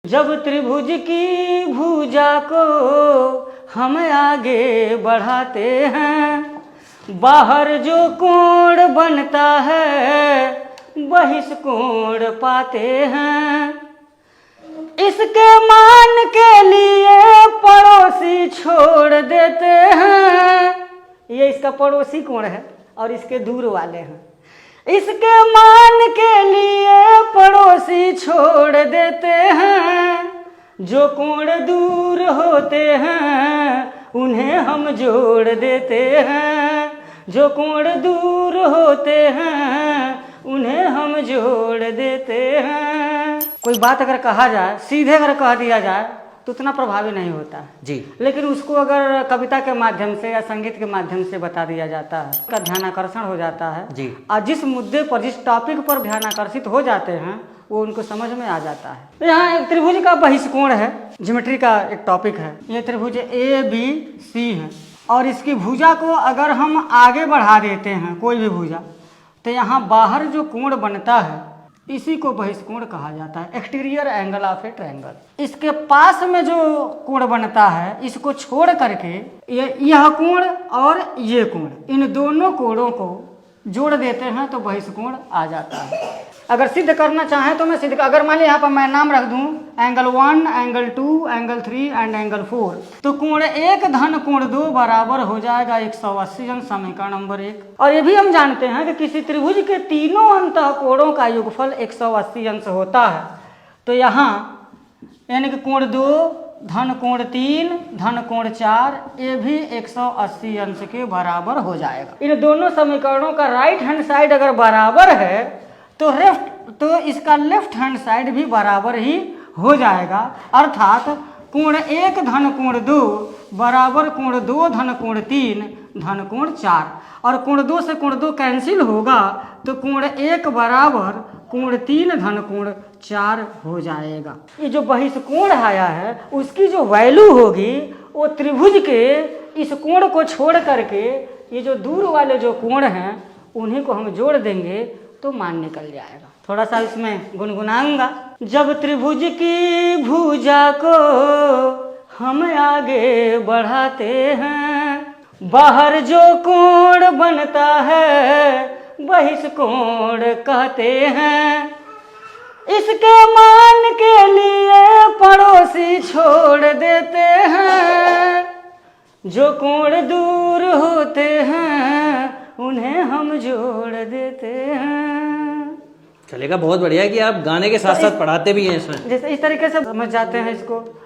जब त्रिभुज की भुजा को हम आगे बढ़ाते हैं, बाहर जो कोण बनता है बहिष्कोण पाते हैं। इसके मान के लिए पड़ोसी छोड़ देते हैं। ये इसका पड़ोसी कोण है और इसके दूर वाले हैं। इसके मान के लिए पड़ोसी छोड़ देते हैं। जो कोण दूर होते हैं उन्हें हम जोड़ देते हैं। जो कोण दूर होते हैं उन्हें हम जोड़ देते हैं। कोई बात अगर कहा जाए, सीधे अगर कह दिया जाए तो उतना प्रभावी नहीं होता जी। लेकिन उसको अगर कविता के माध्यम से या संगीत के माध्यम से बता दिया जाता है, उसका ध्यानाकर्षण हो जाता है जी। और जिस मुद्दे पर, जिस टॉपिक पर ध्यानाकर्षित हो जाते हैं वो उनको समझ में आ जाता है। तो यहाँ एक त्रिभुज का बहिष्कोण है, ज्योमेट्री का एक टॉपिक है। ये त्रिभुज ABC है और इसकी भुजा को अगर हम आगे बढ़ा देते हैं, कोई भी भुजा, तो यहाँ बाहर जो कोण बनता है इसी को बहिष्कोण कहा जाता है, exterior angle of A triangle. इसके पास में जो कोण बनता है इसको छोड़ करके यह कोण और ये कोण, इन दोनों कोणों को जोड़ देते हैं तो बहिष्कोण आ जाता है। अगर सिद्ध करना चाहें तो मैं सिद्ध, अगर मान लीजिए यहाँ पर मैं नाम रख दूं angle 1, angle 2, angle 3 and angle 4, तो कोण 1 धन कोण 2 बराबर हो जाएगा 180 अंश, समीकरण नंबर 1। और ये भी हम जानते हैं कि किसी त्रिभुज के तीनों अंतः कोणों का योगफल 180 अंश होता है। तो यहाँ यानी कि कोण 2 धन कोण 3 धन कोण 4 ये भी 180 अंश के बराबर हो जाएगा। इन दोनों समीकरणों का राइट हैंड साइड अगर बराबर है तो इसका लेफ्ट हैंड साइड भी बराबर ही हो जाएगा। अर्थात कोण 1 धन कोण 2 बराबर कोण 2 धन कोण 3 धन कोण 4, और कोण 2 से कोण 2 कैंसिल होगा तो कोण 1 बराबर कोण 3 धन कोण 4 हो जाएगा। ये जो बहिष्कोण आया है उसकी जो वैल्यू होगी वो त्रिभुज के इस कोण को छोड़ करके ये जो दूर वाले जो कोण हैं उन्हीं को हम जोड़ देंगे तो मान निकल जाएगा। थोड़ा सा इसमें गुनगुनाऊंगा। जब त्रिभुज की भुजा को हम आगे बढ़ाते हैं, बाहर जो कोण बनता है बहिष्कोण कहते हैं। इसके मान के लिए पड़ोसी छोड़ देते हैं। जो कोण दूर होते हैं उन्हें हम जोड़ देते हैं। चलेगा, बहुत बढ़िया है कि आप गाने के साथ साथ पढ़ाते भी हैं इसमें। जैसे इस तरीके से समझ जाते हैं इसको।